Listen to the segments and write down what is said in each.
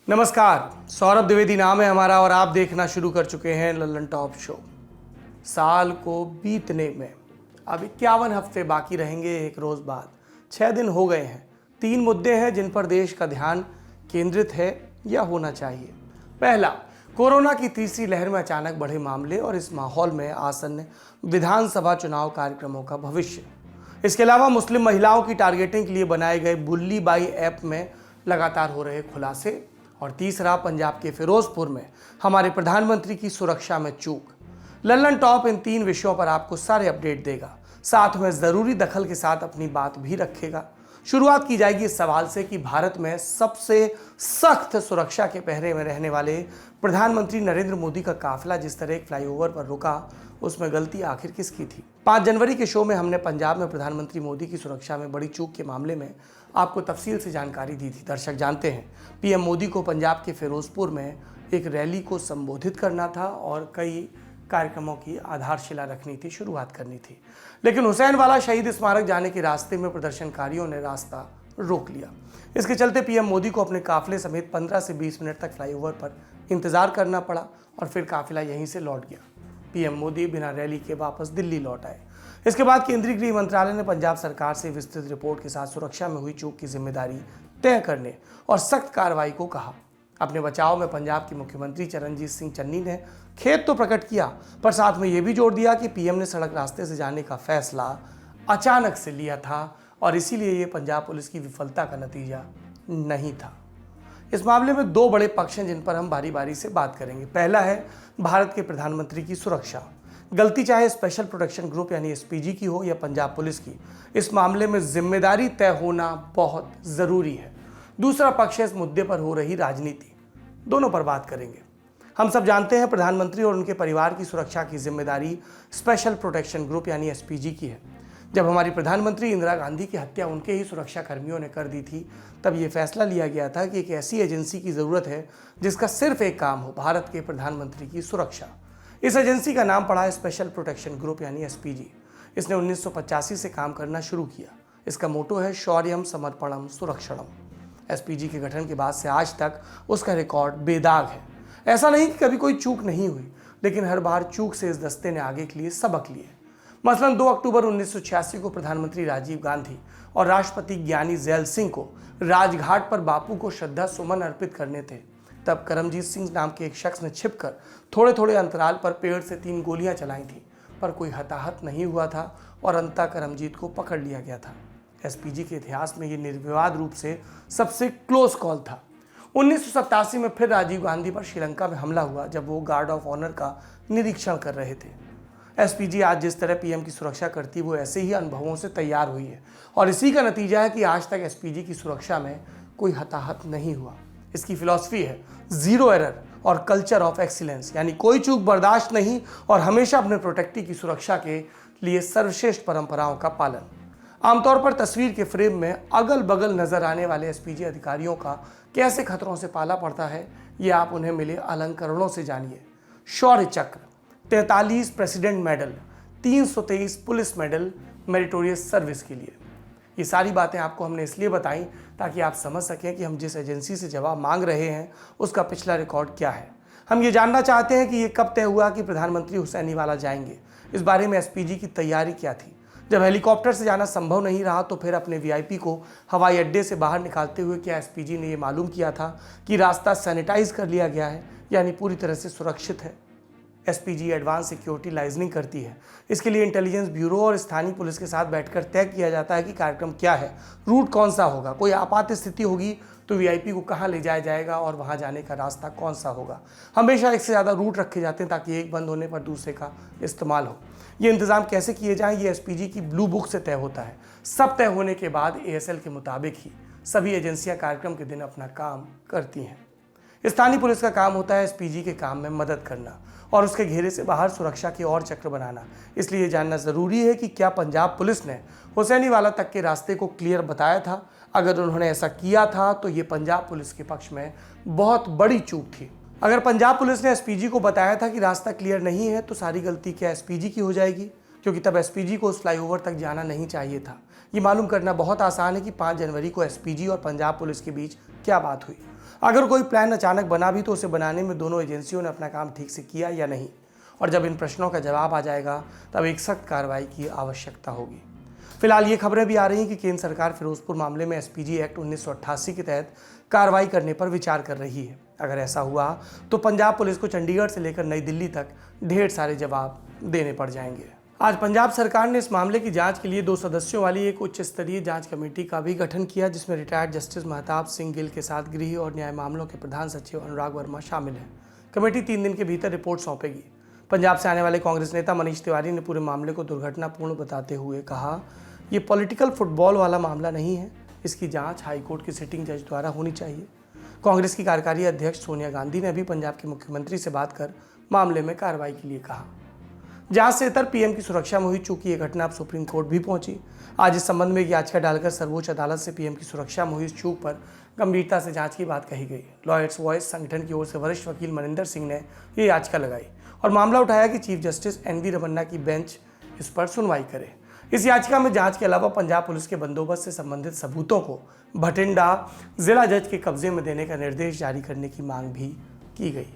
नमस्कार, सौरभ द्विवेदी नाम है हमारा और आप देखना शुरू कर चुके हैं लल्लन टॉप शो। साल को बीतने में अब 51 हफ्ते बाकी रहेंगे, एक रोज बाद 6 दिन हो गए हैं। 3 मुद्दे हैं जिन पर देश का ध्यान केंद्रित है या होना चाहिए। पहला, कोरोना की तीसरी लहर में अचानक बढ़े मामले और इस माहौल में आसन्न विधानसभा चुनाव कार्यक्रमों का भविष्य। इसके अलावा मुस्लिम महिलाओं की टारगेटिंग के लिए बनाए गए बुल्ली बाई ऐप में लगातार हो रहे खुलासे। और तीसरा, पंजाब के फिरोजपुर में हमारे प्रधानमंत्री की सुरक्षा में चूक। लल्लन टॉप इन 3 विषयों पर आपको सारे अपडेट देगा, साथ में जरूरी दखल के साथ अपनी बात भी रखेगा। शुरुआत की जाएगी इस सवाल से कि भारत में सबसे सख्त सुरक्षा के पहरे में रहने वाले प्रधानमंत्री नरेंद्र मोदी का काफिला जिस तरह एक फ्लाईओवर पर रुका, उसमें गलती आखिर किसकी थी। 5 जनवरी के शो में हमने पंजाब में प्रधानमंत्री मोदी की सुरक्षा में बड़ी चूक के मामले में आपको तफसील से जानकारी दी थी। दर्शक जानते हैं, पीएम मोदी को पंजाब के फिरोजपुर में एक रैली को संबोधित करना था और कई कार्यक्रमों की आधारशिला रखनी थी, शुरुआत करनी थी। लेकिन हुसैन वाला शहीद स्मारक जाने के रास्ते में प्रदर्शनकारियों ने रास्ता रोक लिया। इसके चलते पीएम मोदी को अपने काफिले समेत 15 से 20 मिनट तक फ्लाईओवर पर इंतजार करना पड़ा और फिर काफिला यहीं से लौट गया। पीएम मोदी बिना रैली के वापस दिल्ली लौट आए। इसके बाद केंद्रीय गृह मंत्रालय ने पंजाब सरकार से विस्तृत रिपोर्ट के साथ सुरक्षा में हुई चूक की जिम्मेदारी तय करने और सख्त कार्रवाई को कहा। अपने बचाव में पंजाब के मुख्यमंत्री चरणजीत सिंह चन्नी ने खेद तो प्रकट किया, पर साथ में यह भी जोर दिया कि पीएम ने सड़क रास्ते से जाने का फैसला अचानक से लिया था और इसीलिए यह पंजाब पुलिस की विफलता का नतीजा नहीं था। इस मामले में 2 बड़े पक्ष हैं जिन पर हम बारी बारी से बात करेंगे। पहला है भारत के प्रधानमंत्री की सुरक्षा। गलती चाहे स्पेशल प्रोटेक्शन ग्रुप यानी एसपीजी की हो या पंजाब पुलिस की, इस मामले में जिम्मेदारी तय होना बहुत जरूरी है। दूसरा पक्ष है इस मुद्दे पर हो रही राजनीति। दोनों पर बात करेंगे। हम सब जानते हैं प्रधानमंत्री और उनके परिवार की सुरक्षा की जिम्मेदारी स्पेशल प्रोटेक्शन ग्रुप यानी एसपीजी की है। जब हमारी प्रधानमंत्री इंदिरा गांधी की हत्या उनके ही सुरक्षा कर्मियों ने कर दी थी, तब यह फैसला लिया गया था कि एक ऐसी एजेंसी की जरूरत है जिसका सिर्फ एक काम हो, भारत के प्रधानमंत्री की सुरक्षा। इस एजेंसी का नाम पड़ा है स्पेशल प्रोटेक्शन ग्रुप यानी एसपीजी। इसने 1985 से काम करना शुरू किया। इसका मोटो है शौर्यम समर्पणम सुरक्षणम। एसपीजी के गठन के बाद से आज तक उसका रिकॉर्ड बेदाग है। ऐसा नहीं कि कभी कोई चूक नहीं हुई, लेकिन हर बार चूक से इस दस्ते ने आगे के लिए सबक लिए। मसलन 2 अक्टूबर 1986 को प्रधानमंत्री राजीव गांधी और राष्ट्रपति ज्ञानी जैल सिंह को राजघाट पर बापू को श्रद्धा सुमन अर्पित करने थे। तब करमजीत सिंह नाम के एक शख्स ने छिपकर थोड़े थोड़े अंतराल पर पेड़ से 3 गोलियां चलाई थी, पर कोई हताहत नहीं हुआ था और अंततः करमजीत को पकड़ लिया गया था। एसपीजी के इतिहास में ये निर्विवाद रूप से सबसे क्लोज कॉल था। 1987 में फिर राजीव गांधी पर श्रीलंका में हमला हुआ जब वो गार्ड ऑफ ऑनर का निरीक्षण कर रहे थे। एसपीजी आज जिस तरह पीएम की सुरक्षा करती है वो ऐसे ही अनुभवों से तैयार हुई है और इसी का नतीजा है कि आज तक एसपीजी की सुरक्षा में कोई हताहत नहीं हुआ। इसकी फिलॉसफी है जीरो एरर और कल्चर ऑफ एक्सीलेंस, यानी कोई चूक बर्दाश्त नहीं और हमेशा अपने प्रोटेक्टी की सुरक्षा के लिए सर्वश्रेष्ठ परंपराओं का पालन। आमतौर पर तस्वीर के फ्रेम में अगल बगल नजर आने वाले एसपीजी अधिकारियों का कैसे खतरों से पाला पड़ता है, ये आप उन्हें मिले अलंकरणों से जानिए। शौर्य चक्र, 43 president medal, 323 police medal meritorious service के लिए। ये सारी बातें आपको हमने इसलिए बताई ताकि आप समझ सकें कि हम जिस एजेंसी से जवाब मांग रहे हैं उसका पिछला रिकॉर्ड क्या है। हम ये जानना चाहते हैं कि ये कब तय हुआ कि प्रधानमंत्री हुसैनी वाला जाएंगे। इस बारे में एसपीजी की तैयारी क्या थी। जब हेलीकॉप्टर से जाना संभव नहीं रहा तो फिर अपने वीआईपी को हवाई अड्डे से बाहर निकालते हुए क्या एसपीजी ने ये मालूम किया था कि रास्ता सैनिटाइज कर लिया गया है, यानी पूरी तरह से सुरक्षित है। एसपीजी एडवांस सिक्योरिटी लाइजनिंग करती है। इसके लिए इंटेलिजेंस ब्यूरो और स्थानीय पुलिस के साथ बैठकर तय किया जाता है कि कार्यक्रम क्या है, रूट कौन सा होगा, कोई आपात स्थिति होगी तो वीआईपी को कहाँ ले जाया जाएगा और वहाँ जाने का रास्ता कौन सा होगा। हमेशा एक से ज़्यादा रूट रखे जाते हैं ताकि एक बंद होने पर दूसरे का इस्तेमाल हो। ये इंतजाम कैसे किए जाएं, ये एसपीजी की ब्लू बुक से तय होता है। सब तय होने के बाद एएसएल के मुताबिक ही सभी एजेंसियां कार्यक्रम के दिन अपना काम करती हैं। स्थानीय पुलिस का काम होता है एसपीजी के काम में मदद करना और उसके घेरे से बाहर सुरक्षा के और चक्र बनाना। इसलिए जानना जरूरी है कि क्या पंजाब पुलिस ने हुसैनी वाला तक के रास्ते को क्लियर बताया था। अगर उन्होंने ऐसा किया था तो ये पंजाब पुलिस के पक्ष में बहुत बड़ी चूक थी। अगर पंजाब पुलिस ने एसपीजी को बताया था कि रास्ता क्लियर नहीं है तो सारी गलती क्या एसपीजी की हो जाएगी? क्योंकि तब एसपीजी को उस फ्लाईओवर तक जाना नहीं चाहिए था। ये मालूम करना बहुत आसान है कि 5 जनवरी को एसपीजी और पंजाब पुलिस के बीच क्या बात हुई। अगर कोई प्लान अचानक बना भी तो उसे बनाने में दोनों एजेंसियों ने अपना काम ठीक से किया या नहीं, और जब इन प्रश्नों का जवाब आ जाएगा तब एक सख्त कार्रवाई की आवश्यकता होगी। फिलहाल ये खबरें भी आ रही हैं कि केंद्र सरकार फिरोजपुर मामले में एसपीजी एक्ट 1988 के तहत कार्रवाई करने पर विचार कर रही है। अगर ऐसा हुआ तो पंजाब पुलिस को चंडीगढ़ से लेकर नई दिल्ली तक ढेर सारे जवाब देने पड़ जाएंगे। आज पंजाब सरकार ने इस मामले की जांच के लिए 2 सदस्यों वाली एक उच्च स्तरीय जांच कमेटी का भी गठन किया, जिसमें रिटायर्ड जस्टिस महताब सिंह गिल के साथ गृह और न्याय मामलों के प्रधान सचिव अनुराग वर्मा शामिल हैं। कमेटी 3 दिन के भीतर रिपोर्ट सौंपेगी। पंजाब से आने वाले कांग्रेस नेता मनीष तिवारी ने पूरे मामले को दुर्घटनापूर्ण बताते हुए कहा, ये पॉलिटिकल फुटबॉल वाला मामला नहीं है, इसकी जांच हाईकोर्ट की सिटिंग जज द्वारा होनी चाहिए। कांग्रेस की कार्यकारी अध्यक्ष सोनिया गांधी ने भी पंजाब के मुख्यमंत्री से बात कर मामले में कार्रवाई के लिए कहा। जांच से इतर पीएम की सुरक्षा में हुई चूंकि ये घटना अब सुप्रीम कोर्ट भी पहुंची। आज इस संबंध में एक याचिका डालकर सर्वोच्च अदालत से पीएम की सुरक्षा में हुई इस चूक पर गंभीरता से जांच की बात कही गई। लॉयर्स वॉइस संगठन की ओर से वरिष्ठ वकील मनिंदर सिंह ने ये याचिका लगाई और मामला उठाया कि चीफ जस्टिस एनवी रमन्ना की बेंच इस पर सुनवाई करे। इस याचिका में जांच के अलावा पंजाब पुलिस के बंदोबस्त से संबंधित सबूतों को भटिंडा जिला जज के कब्जे में देने का निर्देश जारी करने की मांग भी की गई।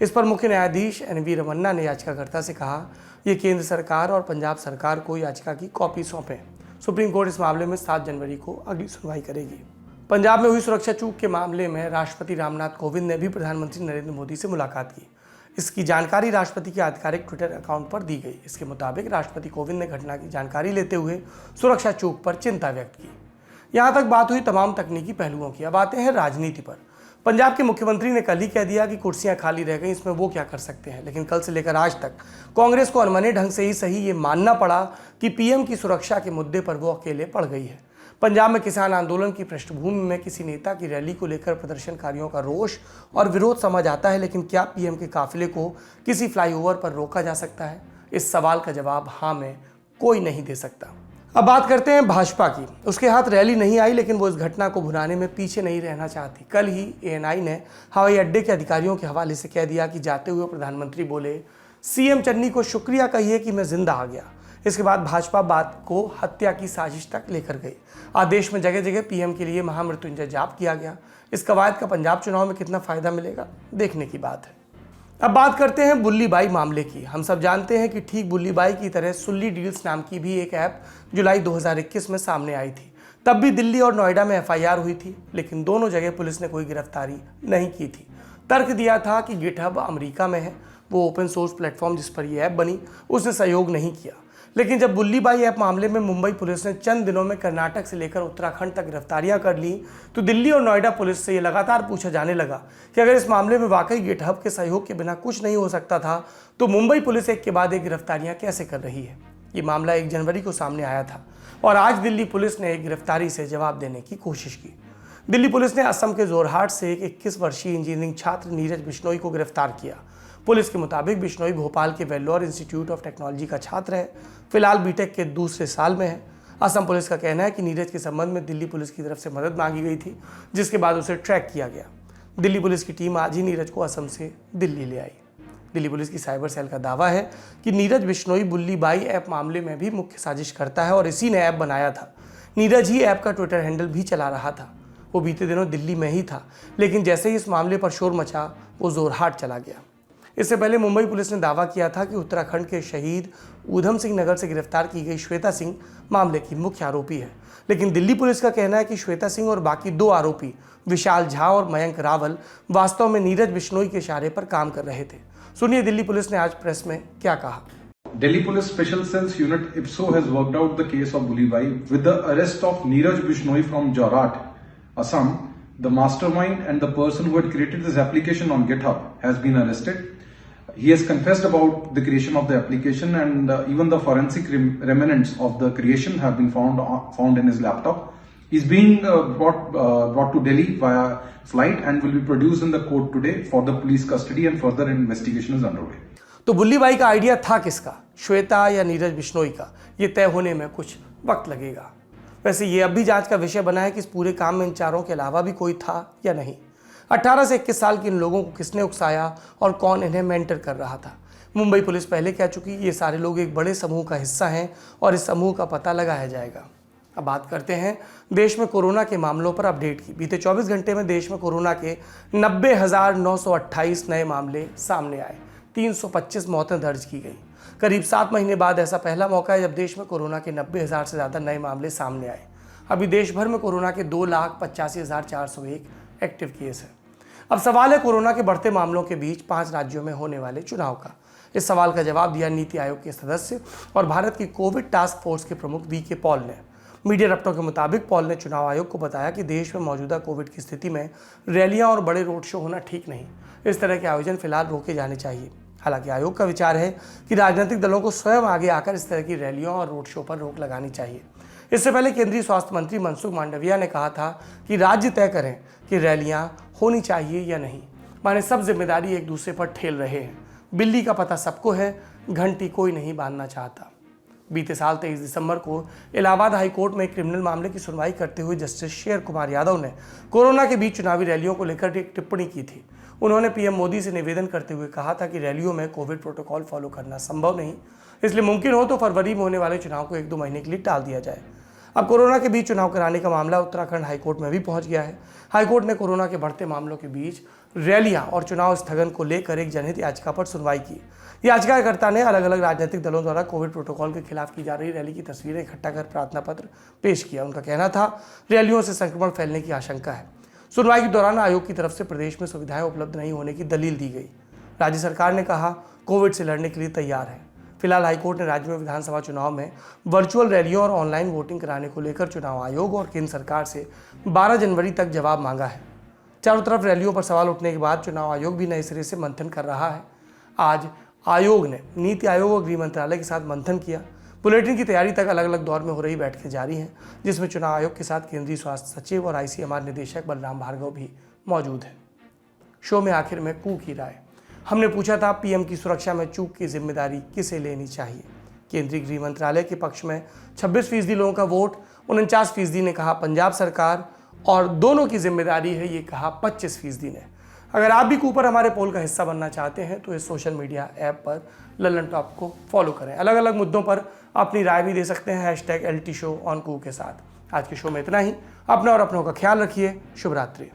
इस पर मुख्य न्यायाधीश एनवी रमन्ना ने याचिकाकर्ता से कहा, ये केंद्र सरकार और पंजाब सरकार को याचिका की कॉपी सौंपें। सुप्रीम कोर्ट इस मामले में 7 जनवरी को अगली सुनवाई करेगी। पंजाब में हुई सुरक्षा चूक के मामले में राष्ट्रपति रामनाथ कोविंद ने भी प्रधानमंत्री नरेंद्र मोदी से मुलाकात की। इसकी जानकारी राष्ट्रपति के आधिकारिक ट्विटर अकाउंट पर दी गई। इसके मुताबिक राष्ट्रपति कोविंद ने घटना की जानकारी लेते हुए सुरक्षा चूक पर चिंता व्यक्त की। यहाँ तक बात हुई तमाम तकनीकी पहलुओं की। अब आते हैं राजनीति पर। पंजाब के मुख्यमंत्री ने कल ही कह दिया कि कुर्सियां खाली रह गई, इसमें वो क्या कर सकते हैं। लेकिन कल से लेकर आज तक कांग्रेस को अनमने ढंग से ही सही ये मानना पड़ा कि पीएम की सुरक्षा के मुद्दे पर वो अकेले पड़ गई है। पंजाब में किसान आंदोलन की पृष्ठभूमि में किसी नेता की रैली को लेकर प्रदर्शनकारियों का रोष और विरोध समझ आता है, लेकिन क्या पीएम के काफिले को किसी फ्लाईओवर पर रोका जा सकता है? इस सवाल का जवाब हाँ में कोई नहीं दे सकता। अब बात करते हैं भाजपा की। उसके हाथ रैली नहीं आई, लेकिन वो इस घटना को भुनाने में पीछे नहीं रहना चाहती। कल ही एएनआई ने हवाई अड्डे के अधिकारियों के हवाले से कह दिया कि जाते हुए प्रधानमंत्री बोले, सीएम चन्नी को शुक्रिया कहिए कि मैं जिंदा आ गया। इसके बाद भाजपा बात को हत्या की साजिश तक लेकर गई। आदेश में जगह जगह पीएम के लिए महामृत्युंजय जाप किया गया। इस कवायद का पंजाब चुनाव में कितना फायदा मिलेगा, देखने की बात है। अब बात करते हैं बुल्ली बाई मामले की। हम सब जानते हैं कि ठीक बुल्ली बाई की तरह सुल्ली डील्स नाम की भी एक ऐप जुलाई 2021 में सामने आई थी। तब भी दिल्ली और नोएडा में एफआईआर हुई थी, लेकिन दोनों जगह पुलिस ने कोई गिरफ्तारी नहीं की थी। तर्क दिया था कि गिटहब अमेरिका में है, वो ओपन सोर्स प्लेटफॉर्म जिस पर यह ऐप बनी उसने सहयोग नहीं किया। लेकिन जब बुल्ली बाई ऐप मामले में मुंबई पुलिस ने चंद दिनों में कर्नाटक से लेकर उत्तराखंड तक गिरफ्तारियां कर ली, तो दिल्ली और नोएडा पुलिस से ये लगातार पूछा जाने लगा कि अगर इस मामले में वाकई गिटहब के सहयोग के बिना कुछ नहीं हो सकता था, तो मुंबई पुलिस एक के बाद एक गिरफ्तारियां कैसे कर रही है। ये मामला 1 जनवरी को सामने आया था और आज दिल्ली पुलिस ने एक गिरफ्तारी से जवाब देने की कोशिश की। दिल्ली पुलिस ने असम के जोरहाट से एक 21 वर्षीय इंजीनियरिंग छात्र नीरज बिश्नोई को गिरफ्तार किया। पुलिस के मुताबिक बिश्नोई भोपाल के वेल्लोर इंस्टीट्यूट ऑफ टेक्नोलॉजी का छात्र है। फिलहाल बीटेक के दूसरे साल में है। असम पुलिस का कहना है कि नीरज के संबंध में दिल्ली पुलिस की तरफ से मदद मांगी गई थी, जिसके बाद उसे ट्रैक किया गया। दिल्ली पुलिस की टीम आज ही नीरज को असम से दिल्ली ले आई। दिल्ली पुलिस की साइबर सेल का दावा है कि नीरज बिश्नोई बुल्ली बाई ऐप मामले में भी मुख्य साजिश करता है और इसी ने ऐप बनाया था। नीरज ही ऐप का ट्विटर हैंडल भी चला रहा था। वो बीते दिनों दिल्ली में ही था, लेकिन जैसे ही इस मामले पर शोर मचा वो जोरहाट चला गया। इससे पहले मुंबई पुलिस ने दावा किया था कि उत्तराखंड के शहीद ऊधम सिंह नगर से गिरफ्तार की गई श्वेता सिंह मामले की मुख्य आरोपी है। लेकिन दिल्ली पुलिस का कहना है कि श्वेता सिंह और बाकी 2 आरोपी विशाल झा और मयंक रावल वास्तव में नीरज बिश्नोई के इशारे पर काम कर रहे थे। सुनिए दिल्ली पुलिस ने आज प्रेस में क्या कहा। Delhi Police Special Cells Unit IPSO has worked out the case of Bully Bai with the arrest of Neeraj Bishnoi from Jorhat, Assam. The mastermind and the person who had created this application on GitHub has been arrested. He has confessed about the creation of the application, and even the forensic remnants of the creation have been found in his laptop. He's being brought to Delhi via flight and will be produced in the court today for the police custody, and further investigation is underway. तो बुल्ली बाई का idea था किसका, श्वेता या नीरज बिश्नोई का? ये तय होने में कुछ वक्त लगेगा। वैसे ये अब भी जांच का विषय बना है कि इस पूरे काम में इन चारों के अलावा भी कोई था या नहीं। 18 से 21 साल के इन लोगों को किसने उकसाया और कौन इन्हें मेंटर कर रहा था? मुंबई पुलिस पहले कह चुकी ये सारे लोग एक बड़े समूह का हिस्सा हैं और इस समूह का पता लगाया जाएगा। अब बात करते हैं देश में कोरोना के मामलों पर अपडेट की। बीते 24 घंटे में देश में कोरोना के 90,928 नए मामले सामने आए। 325 मौतें दर्ज की गई। करीब 7 महीने बाद ऐसा पहला मौका है जब देश में कोरोना के 90,000 से ज़्यादा नए मामले सामने आए। अभी देश भर में कोरोना के 2,85,401 एक्टिव केस है। अब सवाल है कोरोना के बढ़ते मामलों के बीच 5 राज्यों में होने वाले चुनाव का। इस सवाल का जवाब दिया नीति आयोग के सदस्य और भारत की कोविड टास्क फोर्स के प्रमुख वी.के. पॉल ने। मीडिया रिपोर्टों के मुताबिक पॉल ने चुनाव आयोग को बताया कि देश में मौजूदा कोविड की स्थिति में रैलियां और बड़े रोड शो होना ठीक नहीं। इस तरह के आयोजन फिलहाल रोके जाने चाहिए। हालांकि आयोग का विचार है कि राजनीतिक दलों को स्वयं आगे आकर इस तरह की रैलियों और रोड शो पर रोक लगानी चाहिए। इससे पहले केंद्रीय स्वास्थ्य मंत्री मनसुख मांडविया ने कहा था कि राज्य तय करें कि रैलियां होनी चाहिए या नहीं। माने सब जिम्मेदारी एक दूसरे पर ठेल रहे हैं। बिल्ली का पता सबको है, घंटी कोई नहीं बांधना चाहता। बीते साल 23 दिसंबर को इलाहाबाद हाईकोर्ट में एक क्रिमिनल मामले की सुनवाई करते हुए जस्टिस शेर कुमार यादव ने कोरोना के बीच चुनावी रैलियों को लेकर एक टिप्पणी की थी। उन्होंने पीएम मोदी से निवेदन करते हुए कहा था कि रैलियों में कोविड प्रोटोकॉल फॉलो करना संभव नहीं, इसलिए मुमकिन हो तो फरवरी में होने वाले चुनाव को 1-2 महीने के लिए टाल दिया जाए। अब कोरोना के बीच चुनाव कराने का मामला उत्तराखंड हाईकोर्ट में भी पहुंच गया है। हाईकोर्ट ने कोरोना के बढ़ते मामलों के बीच रैलियां और चुनाव स्थगन को लेकर एक जनहित याचिका पर सुनवाई की। याचिकाकर्ता ने अलग अलग राजनीतिक दलों द्वारा कोविड प्रोटोकॉल के खिलाफ की जा रही रैली की तस्वीरें इकट्ठा कर प्रार्थना पत्र पेश किया। उनका कहना था रैलियों से संक्रमण फैलने की आशंका है। सुनवाई के दौरान आयोग की तरफ से प्रदेश में सुविधाएं उपलब्ध नहीं होने की दलील दी गई। राज्य सरकार ने कहा कोविड से लड़ने के लिए तैयार है। फिलहाल हाईकोर्ट ने राज्य में विधानसभा चुनाव में वर्चुअल रैलियों और ऑनलाइन वोटिंग कराने को लेकर चुनाव आयोग और केंद्र सरकार से 12 जनवरी तक जवाब मांगा है। चारों तरफ रैलियों पर सवाल उठने के बाद चुनाव आयोग भी नए सिरे से मंथन कर रहा है। आज आयोग ने नीति आयोग और गृह मंत्रालय के साथ मंथन किया। बुलेटिन की तैयारी तक अलग अलग दौर में हो रही बैठकें जारी हैं, जिसमें चुनाव आयोग के साथ केंद्रीय स्वास्थ्य सचिव और आईसीएमआर निदेशक बलराम भार्गव भी मौजूद हैं। शो में आखिर में कू की राय। हमने पूछा था पीएम की सुरक्षा में चूक की जिम्मेदारी किसे लेनी चाहिए। केंद्रीय गृह मंत्रालय के पक्ष में 26% लोगों का वोट, 49% ने कहा पंजाब सरकार और दोनों की जिम्मेदारी है ये कहा 25% ने। अगर आप भी कू पर हमारे पोल का हिस्सा बनना चाहते हैं तो इस सोशल मीडिया ऐप पर लल्लन टॉप को फॉलो करें। अलग अलग मुद्दों पर अपनी राय भी दे सकते हैं #LT Show ऑन कू के साथ। आज के शो में इतना ही। अपना और अपनों का ख्याल रखिए। शुभ रात्रि।